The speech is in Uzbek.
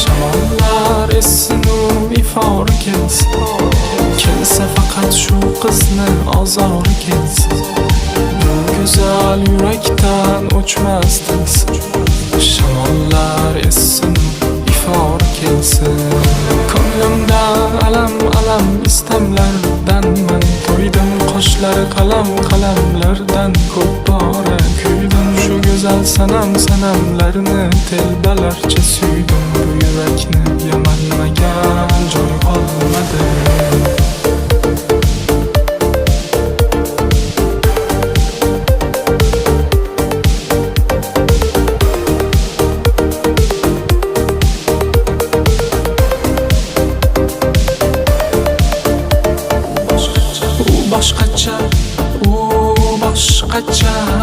Shamollar essin u ifori kelsin, kelsa faqat shu qizni ozori kelsin. Bu go'zal yurakdan o'chmas tilsin. Shamollar essin ifori kelsin. Ko'nglimda alam alam istamlardan man to'ydim, qoshlari qalam qalamlardan ko'p bora kuydim. Shu go'zal sanamlarni telbalarcha suydim. Bu yurakni yamanmagan joy qolmadi. Boshqacha, u boshqacha.